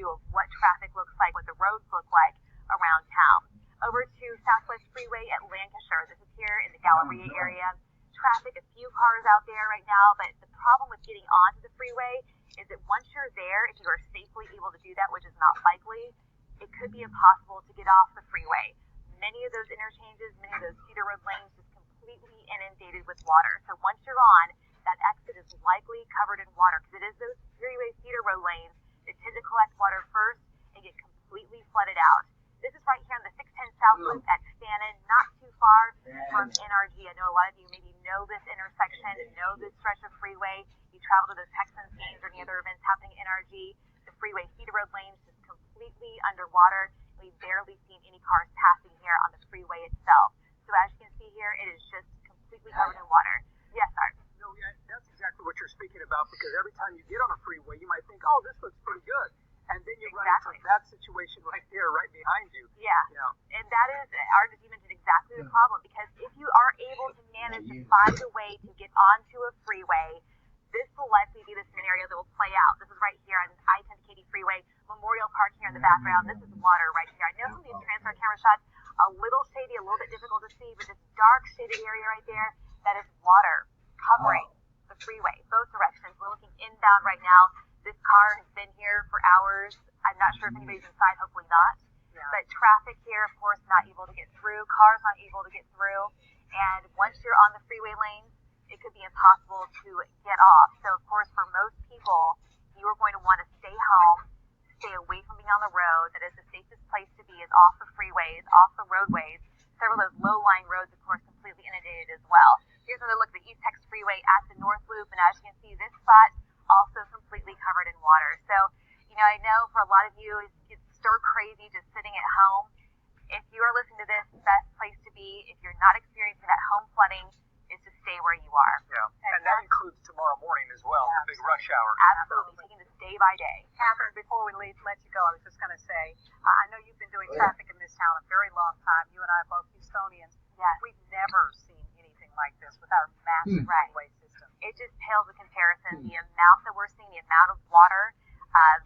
view of what traffic looks like, what the roads look like around town. Over to Southwest Freeway at Lancashire. This is here in the Galleria area. Traffic, a few cars out there right now, but the problem with getting onto the freeway is that once you're there, if you are safely able to do that, which is not likely, it could be impossible to get off the freeway. Many of those interchanges, many of those feeder road lanes just completely inundated with water. So once you're on, that exit is likely covered in water because it is those freeway feeder road lanes that tend to collect water first and get completely flooded out. This is right here on the 610 South Loop at Fannin, not too far from NRG. I know a lot of you maybe know this intersection, know this stretch of freeway. You travel to those Hutchison scenes or any other events happening at NRG. The freeway feeder road lanes just completely underwater. We've barely seen any cars passing here on the freeway itself. So as you can see here, it is just completely covered in water. Yes, Art? No, yeah, that's exactly what you're speaking about, because every time you get on a freeway, you might think, oh, this looks pretty good. And then you run into that situation right there, right behind you. Yeah. And that is, Art, as you mentioned, exactly the problem, because if you are able to manage to find a way to get onto a freeway, this will likely be the scenario that will play out. This is right here on I-10 to Katy Freeway, Memorial Park here in the background. This is water right here. I know some of these transfer camera shots a little shady, a little bit difficult to see, but this dark shaded area right there, that is water covering the freeway, both directions. We're looking inbound right now. This car has been here for hours. I'm not sure if anybody's inside, hopefully not. Yeah. But traffic here, of course, not able to get through. Cars not able to get through. And once you're on the freeway lanes, it could be impossible to get off. So, of course, for most people, you are going to want to stay home, stay away from being on the road. That is the safest place to be, is off the freeways, off the roadways. Several of those low-lying roads, of course, completely inundated as well. Here's another look at the East Texas Freeway at the North Loop. And as you can see, this spot also completely covered in water. So, I know for a lot of you, it's stir crazy just sitting at home. If you are listening to this, the best place to be, if you're not experiencing that home flooding, is to stay where you are. Yeah, and that includes tomorrow morning as well, the big rush hour. Absolutely, taking this day by day. Catherine, before we let you go, I was just going to say, I know you've been doing traffic in this town a very long time. You and I are both Houstonians. Yes. We've never seen anything like this with our massive freeway system. It just pales in comparison. The amount that we're seeing, the amount of water,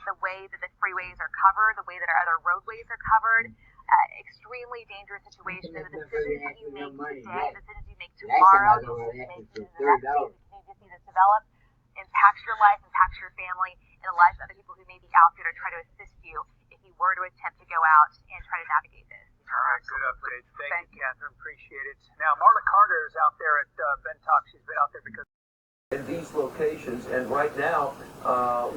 the way that the freeways are covered, the way that our other roadways are covered, extremely dangerous situation. The decisions that you make today, the decisions you make tomorrow, the decisions you make in the next days, you continue to see this develop, impacts your life, impacts your family, and the lives of other people who may be out there to try to assist you if you were to attempt to go out and try to navigate this. All right, good update. Thank you, Catherine. Appreciate it. Now, Marla Carter is out there at Bentock. She's been out there because in these locations, and right now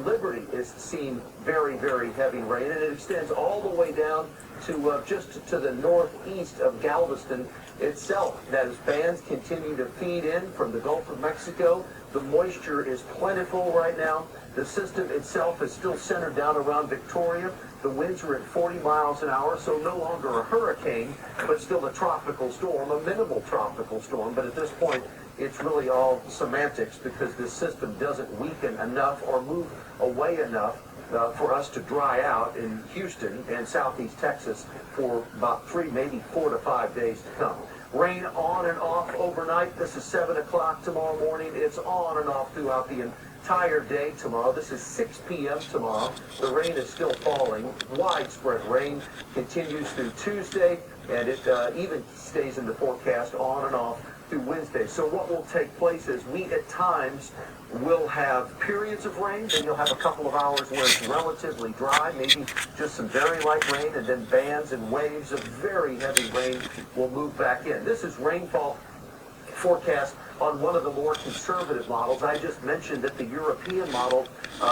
Liberty is seeing very, very heavy rain, and it extends all the way down to just to the northeast of Galveston itself. That as bands continue to feed in from the Gulf of Mexico, the moisture is plentiful right now. The system itself is still centered down around Victoria. The winds are at 40 miles an hour, so no longer a hurricane, but still a tropical storm, a minimal tropical storm. But at this point, it's really all semantics, because this system doesn't weaken enough or move away enough for us to dry out in Houston and southeast Texas for about 3, maybe 4 to 5 days to come. Rain on and off overnight. This is 7 o'clock tomorrow morning. It's on and off throughout the entire day tomorrow. This is 6 p.m. tomorrow. The rain is still falling. Widespread rain continues through Tuesday, and it even stays in the forecast on and off through Wednesday. So what will take place is we at times will have periods of rain, then you'll have a couple of hours where it's relatively dry, maybe just some very light rain, and then bands and waves of very heavy rain will move back in. This is rainfall forecast on one of the more conservative models. I just mentioned that the European model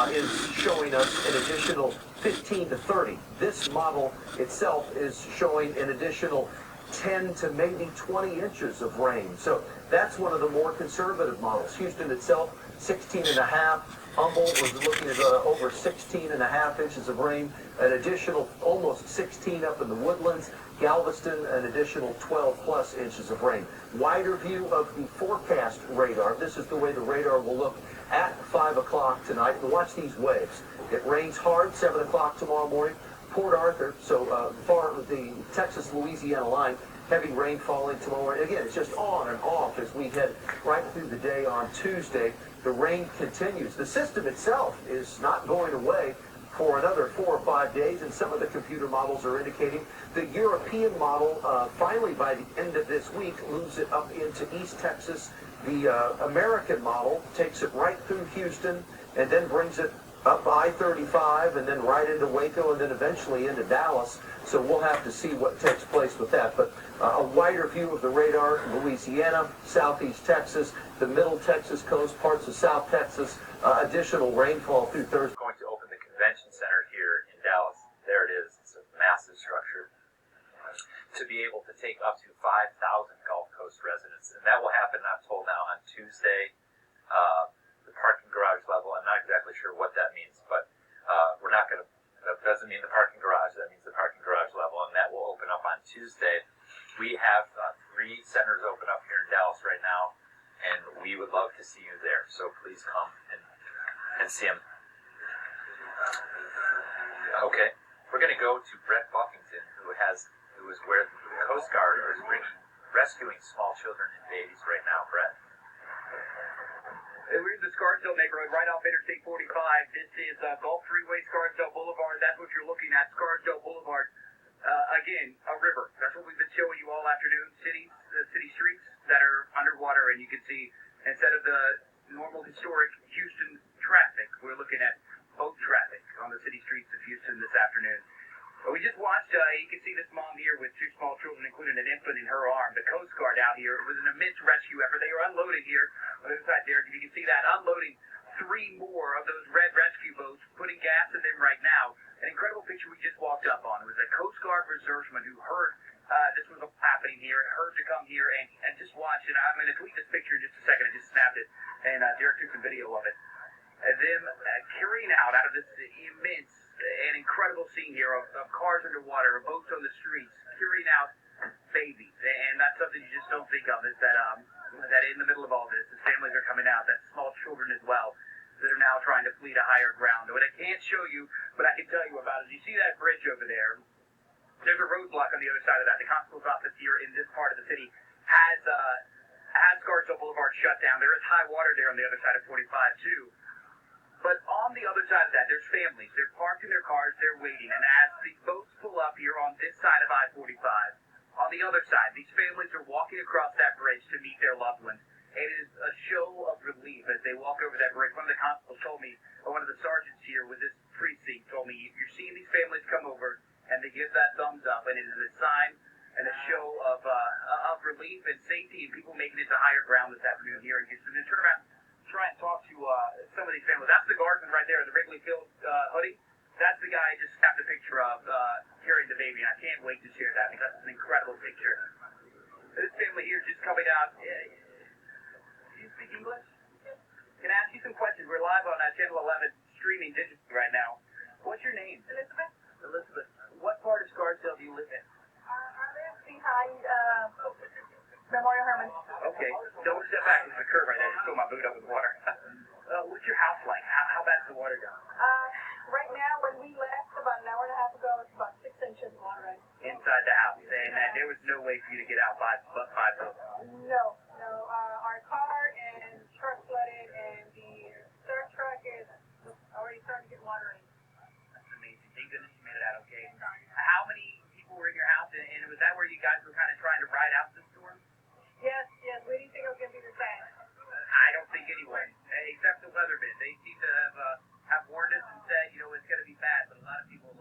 is showing us an additional 15 to 30. This model itself is showing an additional 10 to maybe 20 inches of rain. So that's one of the more conservative models. Houston itself, 16 and a half. Humboldt was looking at over 16 and a half inches of rain, an additional almost 16 up in the Woodlands. Galveston, an additional 12 plus inches of rain. Wider view of the forecast radar. This is the way the radar will look at 5 o'clock tonight. And watch these waves. It rains hard 7 o'clock tomorrow morning. Port Arthur, so far the Texas-Louisiana line, heavy rain falling tomorrow. Again, it's just on and off as we head right through the day on Tuesday. The rain continues. The system itself is not going away, for another 4 or 5 days, and some of the computer models are indicating the European model finally by the end of this week moves it up into East Texas. The American model takes it right through Houston and then brings it up I-35 and then right into Waco and then eventually into Dallas. So we'll have to see what takes place with that. But a wider view of the radar: Louisiana, southeast Texas, the middle Texas coast, parts of South Texas, additional rainfall through Thursday. Going to open the convention center here in Dallas. There it is. It's a massive structure to be able to take up to 5,000 Gulf Coast residents. And that will happen, I'm told now, on Tuesday. The parking garage level, I'm not exactly sure what that means, but we're not going to, that doesn't mean the parking garage, that means the parking garage level, and that will open up on Tuesday. We have 3 centers open up here in Dallas right now, and we would love to see you there. So please come and see them. Okay, we're going to go to Brett Buffington, who is where the Coast Guard is rescuing small children and babies right now. Brett. We're in the Scarsdale neighborhood, right off Interstate 45. This is Gulf Freeway, Scarsdale Boulevard. That's what you're looking at, Scarsdale Boulevard. Again, a river. That's what we've been showing you all afternoon. City streets that are underwater, and you can see, instead of the normal historic Houston traffic, we're looking at boat traffic on the city streets of Houston this afternoon. We just watched, you can see this mom here with 2 small children, including an infant in her arm. The Coast Guard out here. It was an immense rescue effort. They were unloading here on the other side there. You can see that, unloading 3 more of those red rescue boats, putting gas in them right now. An incredible picture we just walked up on. It was a Coast Guard reserveman who heard this was happening here, heard to come here and just watch. And I'm going to tweet this picture in just a second. I just snapped it, and Derek took some video of it. And them carrying out of this immense and incredible scene here of cars underwater, boats on the streets, carrying out babies. And that's something you just don't think of, is that in the middle of all this, as families are coming out, that small children as well, that are now trying to flee to higher ground. What I can't show you, but I can tell you about is, you see that bridge over there? There's a roadblock on the other side of that. The constable's office here in this part of the city has Scarsdale Boulevard shut down. There is high water there on the other side of 45 too. But on the other side of that, there's families. They're parked in their cars, they're waiting. And as these boats pull up here on this side of I-45, on the other side, these families are walking across that bridge to meet their loved ones. It is a show of relief as they walk over that bridge. One of the constables told me, or one of the sergeants here with this precinct told me, you're seeing these families come over, and they give that thumbs up, and it is a sign and a show of relief and safety, and people making it to higher ground this afternoon here in Houston. And turn around, try and talk to some of these families. That's the guardsman right there in the Wrigley Field hoodie. That's the guy I just snapped a picture of carrying the baby, and I can't wait to share that because it's an incredible picture. This family here just coming out. Do you speak English? Can I ask you some questions? We're live on Channel 11, streaming digitally right now. What's your name? Elizabeth? Elizabeth. What part of Scarsdale do you live in? I live behind Memorial Herman. Okay, don't step back. There's a curve right there. Just fill my boot up with water. What's your house like? How bad's the water down? Right now, when we left about an hour and a half ago, it's about 6 inches of water right Inside the house. And there was no way for you to get out by boat. No. Our car and truck flooded, and the third truck is already starting to get water in. That's amazing. Thank goodness you made it out okay. How many people were in your house? And was that where you guys were kind of trying to ride out the storm? Yes. We didn't think it was going to be this bad. I don't think anyone, except the weathermen. They seem to have warned us and said, it's going to be bad. But a lot of people,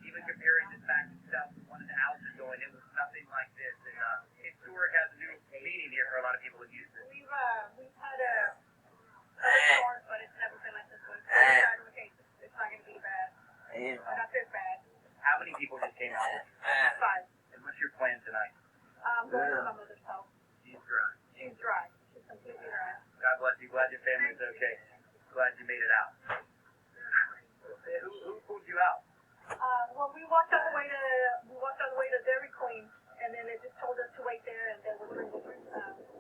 even comparing this back to 2001 and how it's going, it was nothing like this. And historic has a new meaning here for a lot of people in Houston. We've had other storms, but it's never been like this one. So we're trying to look, it's not going to be bad. Not this bad. How many people just came out? 5. And what's your plan tonight? Going to my mother's house. She's dry. She's dry. She's completely dry. God bless you. Glad your family's okay. Glad you made it out. Who pulled you out? Well, we walked all the way to Dairy Queen, and then they just told us to wait there, and then we're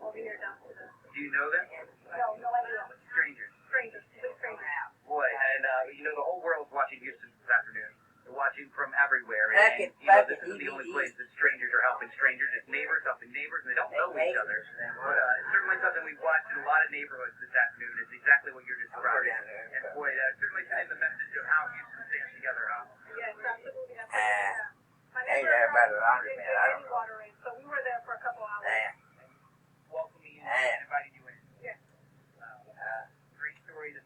over here down to the. Do you know them? No idea. Strangers. Complete strangers. Boy, and the whole world's watching Houston this afternoon. They're watching from everywhere, and this isn't the only place that strangers are helping strangers. It's neighbors helping neighbors, and they don't know each other. But it's certainly something we've watched in a lot of neighborhoods this afternoon. It's exactly what you're describing. And boy, certainly sending the message of how Houston stands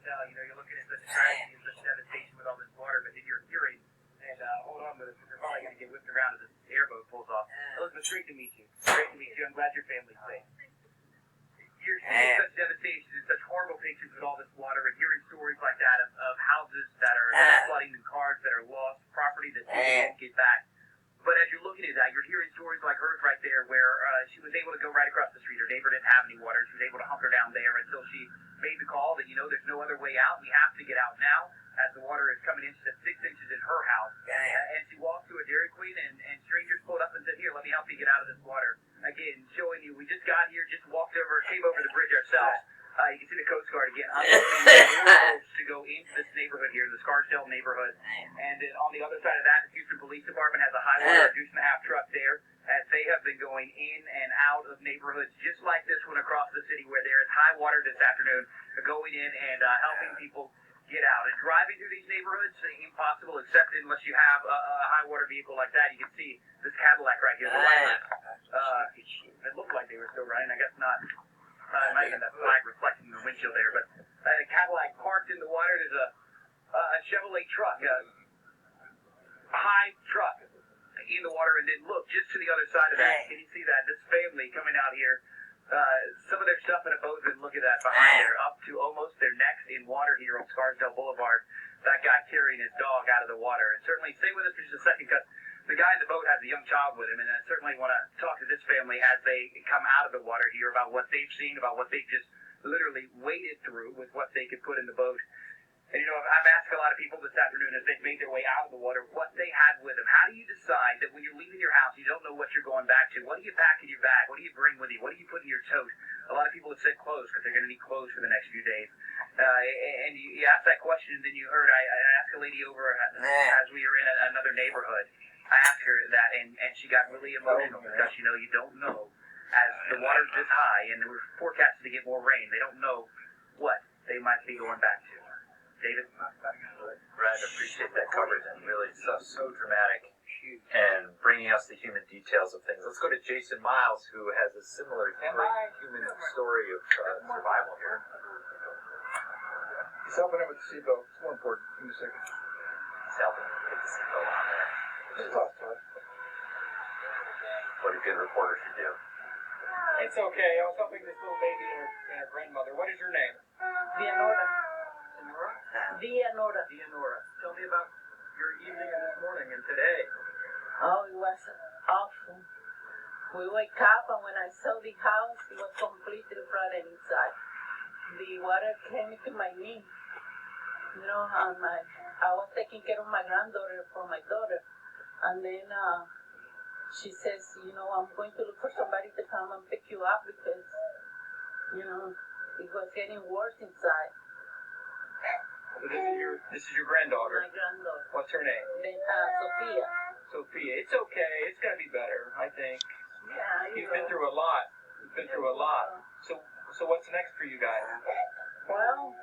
you're looking at such a tragedy and such devastation with all this water, but then you're hearing, and hold on, but you're probably going to get whipped around as this airboat pulls off. Elizabeth, great to meet you. Great to meet you. I'm glad your family's safe. You're seeing such devastation and such horrible pictures with all this water and hearing stories like that of houses that are flooding and cars that are lost, property that people won't get back. But as you're looking at that, you're hearing stories like hers right there where she was able to go right across the street. Her neighbor didn't have any water. She was able to hunker down there until she made the call that, there's no other way out. We have to get out now as the water is coming into 6 inches in her house. And she walked to a Dairy Queen and strangers pulled up and said, here, let me help you get out of this water. Again, showing you, we just got here, just came over the bridge ourselves. You can see the Coast Guard again unloading boats to go into this neighborhood here, the Scarsdale neighborhood. And then on the other side of that, the Houston Police Department has a high water deuce and a half truck there, as they have been going in and out of neighborhoods just like this one across the city where there is high water this afternoon, going in and helping people get out. And driving through these neighborhoods, impossible except unless you have a high water vehicle like that. You can see this Cadillac right here, the light. It looked like they were still running, I guess not. Might have been that flag reflecting the windshield there, but a Cadillac parked in the water. There's a Chevrolet truck, a high truck in the water, and then look just to the other side of that. Can you see that? This family coming out here, some of their stuff in a boat, and look at that behind there, up to almost their necks in water here on Scarsdale Boulevard. That guy carrying his dog out of the water. And certainly, stay with us for just a second, because the guy in the boat has a young child with him, and I certainly want to talk to this family as they come out of the water here about what they've seen, about what they've just literally waded through with what they could put in the boat. And, I've asked a lot of people this afternoon as they've made their way out of the water what they had with them. How do you decide that when you're leaving your house, you don't know what you're going back to? What do you pack in your bag? What do you bring with you? What do you put in your tote? A lot of people have said clothes because they're going to need clothes for the next few days. And you asked that question, and then you heard I asked a lady over as we were in another neighborhood. I asked her that, and she got really emotional because, you don't know. As the water's this high, and we're forecasted to get more rain, they don't know what they might be going back to. David? Brad, I appreciate that coverage, and really so dramatic and bringing us the human details of things. Let's go to Jason Miles, who has a similar great human story of survival here. He's helping him with the seatbelt. It's more important. Give me a second. He's helping him get the seatbelt on there. What a good reporter should do. It's okay. I was helping this little baby and her grandmother. What is your name? Dianora. Senora? Dianora. Dianora. Tell me about your evening and this morning and today. Oh, it was awful. We wake up, and when I saw the house, it was completely flooded inside. The water came to my knee. And I was taking care of my granddaughter for my daughter. And then she says, I'm going to look for somebody to come and pick you up because, it was getting worse inside. So this is your granddaughter. My granddaughter. What's her name? Sophia. Sophia. It's okay. It's gonna be better, I think. Yeah. You've been through a lot. So what's next for you guys? Well,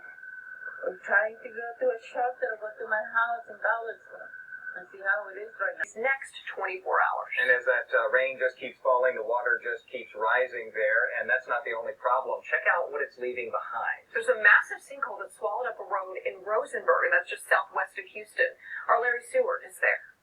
we're trying to go to a shelter, go to my house in Galveston, and see how it is right now. These next 24 hours. And as that rain just keeps falling, the water just keeps rising there, and that's not the only problem. Check out what it's leaving behind. There's a massive sinkhole that swallowed up a road in Rosenberg, that's just southwest of Houston. Our Larry Seward is there.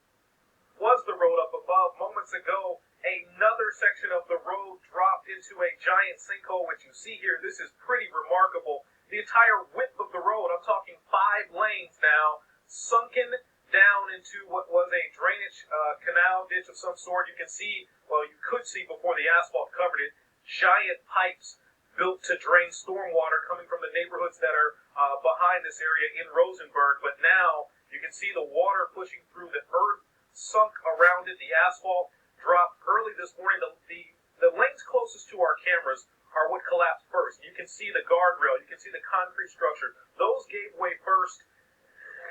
Was the road up above moments ago? Another section of the road dropped into a giant sinkhole, which you see here. This is pretty remarkable. The entire width of the road, I'm talking 5 lanes now, sunken down into what was a drainage canal ditch of some sort. You can see, well, you could see before the asphalt covered it, giant pipes built to drain stormwater coming from the neighborhoods that are behind this area in Rosenberg. But now you can see the water pushing through. The earth sunk around it. The asphalt dropped early this morning. The lanes closest to our cameras are what collapsed first. You can see the guardrail. You can see the concrete structure. Those gave way first.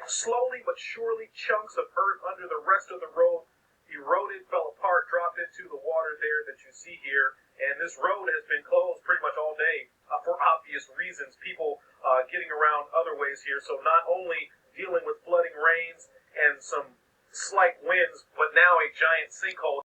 Slowly but surely, chunks of earth under the rest of the road eroded, fell apart, dropped into the water there that you see here. And this road has been closed pretty much all day for obvious reasons. People getting around other ways here. So not only dealing with flooding rains and some slight winds, but now a giant sinkhole.